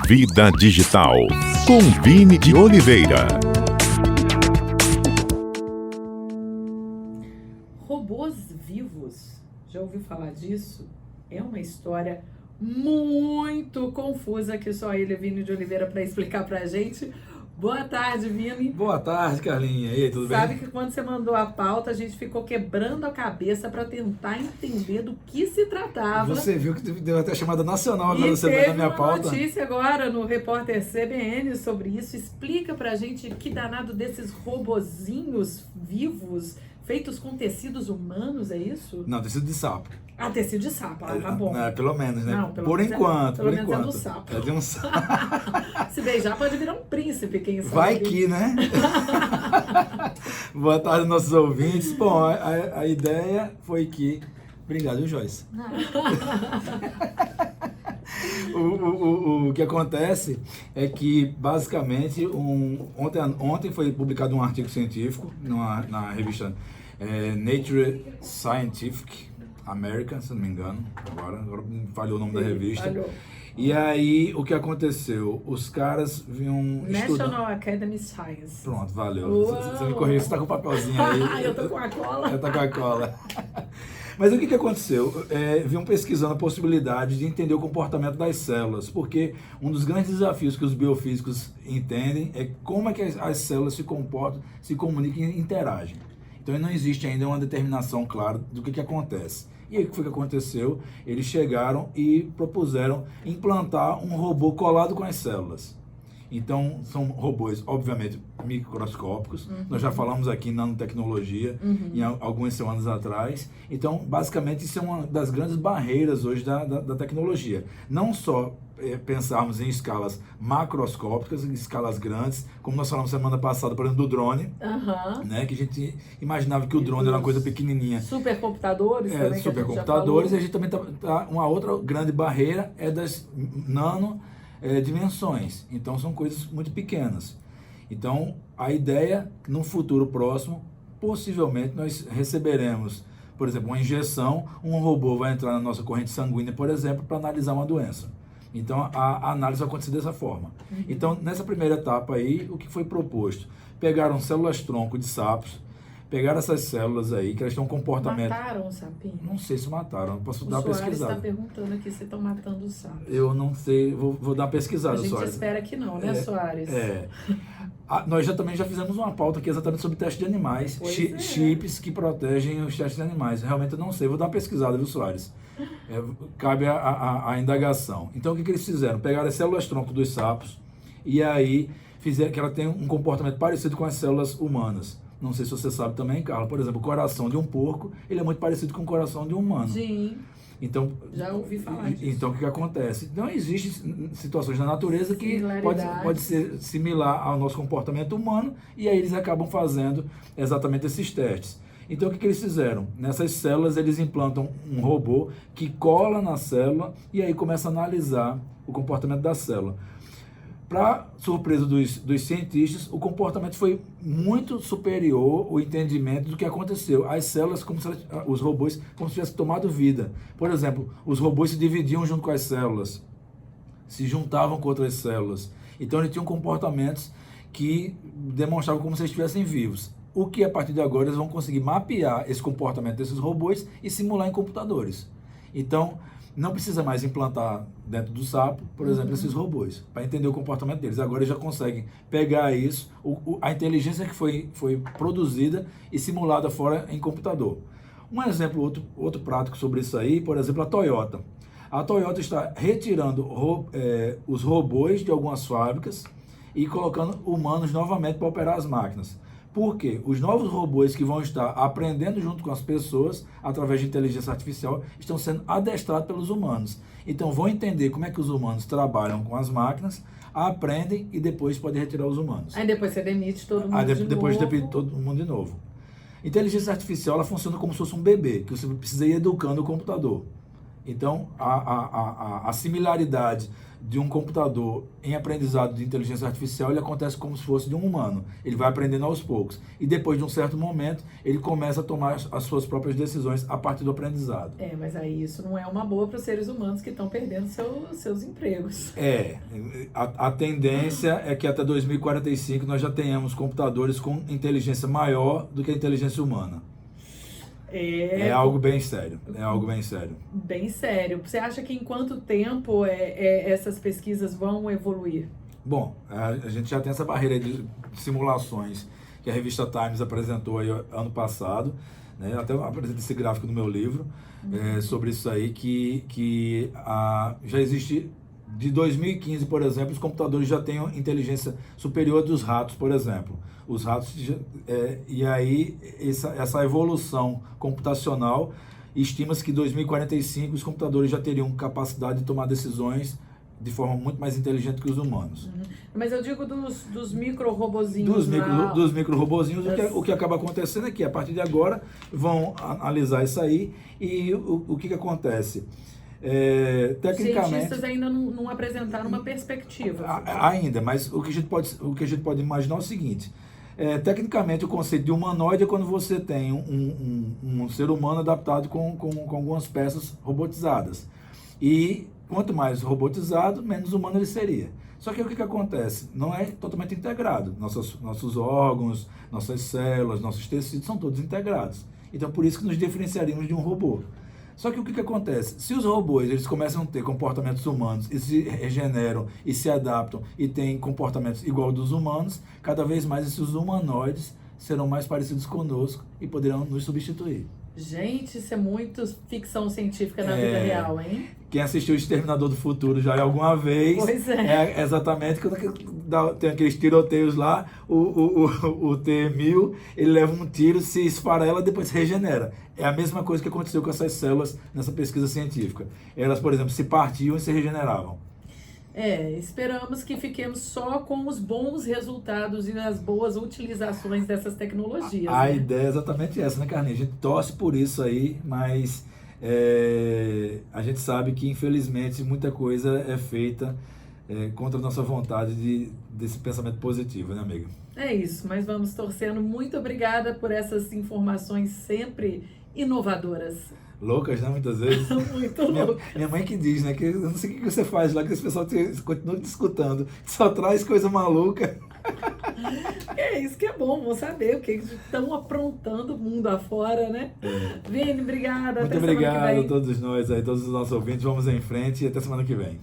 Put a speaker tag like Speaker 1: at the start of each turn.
Speaker 1: Vida Digital, com Vini de Oliveira.
Speaker 2: Robôs vivos, já ouviu falar disso? É uma história muito confusa que só ele, Vini de Oliveira, para explicar pra gente. Boa tarde, Vini.
Speaker 3: Boa tarde, Carlinha. E aí, tudo bem?
Speaker 2: Sabe que quando você mandou a pauta, a gente ficou quebrando a cabeça para tentar entender do que se tratava.
Speaker 3: Você viu que deu até chamada nacional agora
Speaker 2: E
Speaker 3: na minha
Speaker 2: teve uma
Speaker 3: pauta.
Speaker 2: notícia agora no repórter CBN sobre isso. Explica pra gente que danado desses robozinhos vivos feitos com tecidos humanos, é isso?
Speaker 3: Não, tecido de sapo.
Speaker 2: Ah, tecido de sapo, tá bom.
Speaker 3: Pelo menos, né?
Speaker 2: Não, pelo
Speaker 3: por
Speaker 2: menos
Speaker 3: enquanto,
Speaker 2: pelo
Speaker 3: por
Speaker 2: menos
Speaker 3: enquanto.
Speaker 2: é do sapo.
Speaker 3: É de um sapo.
Speaker 2: Se beijar pode virar um príncipe, quem sabe.
Speaker 3: Vai que, né? Boa tarde, nossos ouvintes. Bom, a ideia foi que... Obrigado, Joyce. O que acontece é que, basicamente, ontem foi publicado um artigo científico na revista Nature Scientific American, se não me engano, agora me falhou o nome da revista.
Speaker 2: Falhou.
Speaker 3: E aí, o que aconteceu? Os caras vinham estudar...
Speaker 2: National Academy Science.
Speaker 3: Pronto, valeu.
Speaker 2: Uou.
Speaker 3: Você me corrigiu, você tá com o papelzinho aí.
Speaker 2: Eu tô com a cola.
Speaker 3: Eu tô com a cola. Mas o que aconteceu? Vinham pesquisando a possibilidade de entender o comportamento das células, porque um dos grandes desafios que os biofísicos entendem é como é que as células se comportam, se comunicam e interagem. Então não existe ainda uma determinação clara do que acontece. E aí o que foi que aconteceu? Eles chegaram e propuseram implantar um robô colado com as células. Então, são robôs, obviamente, microscópicos. Nós já falamos aqui em nanotecnologia, em algumas semanas atrás. Então, basicamente, isso é uma das grandes barreiras hoje da tecnologia. Não só pensarmos em escalas macroscópicas, em escalas grandes, como nós falamos semana passada, por exemplo, do drone, né, que a gente imaginava que o drone era uma coisa pequenininha.
Speaker 2: Supercomputadores também,
Speaker 3: supercomputadores. E a gente também uma outra grande barreira é das dimensões. Então são coisas muito pequenas. Então a ideia, no futuro próximo, possivelmente nós receberemos, por exemplo, uma injeção, um robô vai entrar na nossa corrente sanguínea, por exemplo, para analisar uma doença. Então a análise vai acontecer dessa forma. Então nessa primeira etapa aí, o que foi proposto? Pegaram células-tronco de sapos, pegaram essas células aí, que elas têm um comportamento...
Speaker 2: Mataram o sapinho?
Speaker 3: Não sei se mataram, posso dar uma
Speaker 2: pesquisada. O
Speaker 3: pesquisada.
Speaker 2: Soares está perguntando aqui se estão matando o sapo.
Speaker 3: Eu não sei, vou dar uma pesquisada,
Speaker 2: Soares. A gente
Speaker 3: Soares.
Speaker 2: espera que não, né, Soares?
Speaker 3: Nós também já fizemos uma pauta aqui exatamente sobre teste de animais, chips que protegem os testes de animais. Realmente eu não sei, vou dar uma pesquisada, viu, Soares? Cabe a indagação. Então o que eles fizeram? Pegaram as células-tronco dos sapos e aí fizeram que ela tem um comportamento parecido com as células humanas. Não sei se você sabe também, Carla, por exemplo, o coração de um porco, ele é muito parecido com o coração de um humano.
Speaker 2: Sim.
Speaker 3: Então,
Speaker 2: já ouvi falar disso.
Speaker 3: Então, o que acontece? Então, existem situações na natureza que pode ser similar ao nosso comportamento humano, e aí eles acabam fazendo exatamente esses testes. Então, o que eles fizeram? Nessas células, eles implantam um robô que cola na célula e aí começa a analisar o comportamento da célula. Para surpresa dos cientistas, o comportamento foi muito superior, o entendimento do que aconteceu. As células, os robôs, como se tivessem tomado vida. Por exemplo, os robôs se dividiam junto com as células, se juntavam com outras células. Então, eles tinham comportamentos que demonstravam como se eles estivessem vivos. O que, a partir de agora, eles vão conseguir mapear esse comportamento desses robôs e simular em computadores. Então, não precisa mais implantar dentro do sapo, por exemplo, esses robôs, para entender o comportamento deles. Agora eles já conseguem pegar isso, a inteligência que foi produzida e simulada fora em computador. Um exemplo, outro prático sobre isso aí, por exemplo, a Toyota. A Toyota está retirando os robôs de algumas fábricas e colocando humanos novamente para operar as máquinas. Por quê? Os novos robôs que vão estar aprendendo junto com as pessoas, através de inteligência artificial, estão sendo adestrados pelos humanos. Então vão entender como é que os humanos trabalham com as máquinas, aprendem e depois podem retirar os humanos.
Speaker 2: Aí depois você demite todo mundo de novo.
Speaker 3: Depois demite todo mundo de novo. Inteligência artificial, ela funciona como se fosse um bebê, que você precisa ir educando o computador. Então, a similaridade de um computador em aprendizado de inteligência artificial, ele acontece como se fosse de um humano. Ele vai aprendendo aos poucos. E depois de um certo momento, ele começa a tomar as suas próprias decisões a partir do aprendizado.
Speaker 2: Mas aí isso não é uma boa para os seres humanos que estão perdendo seus empregos.
Speaker 3: A tendência é que até 2045 nós já tenhamos computadores com inteligência maior do que a inteligência humana. É algo bem sério, Bem sério.
Speaker 2: Você acha que em quanto tempo essas pesquisas vão evoluir?
Speaker 3: Bom, a gente já tem essa barreira de simulações que a revista Times apresentou aí ano passado, né? Até eu apresento esse gráfico no meu livro, sobre isso aí, que já existe, de 2015, por exemplo, os computadores já têm inteligência superior dos ratos, por exemplo. Os ratos, e aí essa evolução computacional, estima-se que em 2045 os computadores já teriam capacidade de tomar decisões de forma muito mais inteligente que os humanos.
Speaker 2: Mas eu digo dos micro-robozinhos.
Speaker 3: Dos micro-robozinhos, o que acaba acontecendo é que, a partir de agora, vão analisar isso aí, e o que acontece? Tecnicamente,
Speaker 2: os cientistas ainda não apresentaram uma perspectiva.
Speaker 3: Ainda, mas o que a gente pode imaginar é o seguinte: tecnicamente, o conceito de humanoide é quando você tem um ser humano adaptado com algumas peças robotizadas. E quanto mais robotizado, menos humano ele seria. Só que o que acontece? Não é totalmente integrado. Nossos órgãos, nossas células, nossos tecidos são todos integrados. Então, por isso que nos diferenciaríamos de um robô. Só que o que acontece? Se os robôs eles começam a ter comportamentos humanos e se regeneram e se adaptam e têm comportamentos igual aos dos humanos, cada vez mais esses humanoides serão mais parecidos conosco e poderão nos substituir.
Speaker 2: Gente, isso é muito ficção científica na vida real, hein?
Speaker 3: Quem assistiu o Exterminador do Futuro já alguma vez,
Speaker 2: pois é
Speaker 3: exatamente quando tem aqueles tiroteios lá, o T-1000, ele leva um tiro, se esfarela, depois se regenera. É a mesma coisa que aconteceu com essas células nessa pesquisa científica. Elas, por exemplo, se partiam e se regeneravam.
Speaker 2: Esperamos que fiquemos só com os bons resultados e as boas utilizações dessas tecnologias.
Speaker 3: A ideia é exatamente essa, né, Carlinhos? A gente torce por isso aí, mas a gente sabe que, infelizmente, muita coisa é feita contra a nossa vontade desse pensamento positivo, né, amiga?
Speaker 2: É isso, mas vamos torcendo. Muito obrigada por essas informações sempre inovadoras.
Speaker 3: Loucas, né, muitas vezes.
Speaker 2: Muito loucas.
Speaker 3: Minha mãe que diz, né, que eu não sei o que você faz lá, que esse pessoal continua te escutando, só traz coisa maluca.
Speaker 2: É isso que é bom, vamos saber o que estão aprontando o mundo afora, né? Vini, obrigada.
Speaker 3: Muito obrigado a todos nós aí, todos os nossos ouvintes. Vamos em frente e até semana que vem.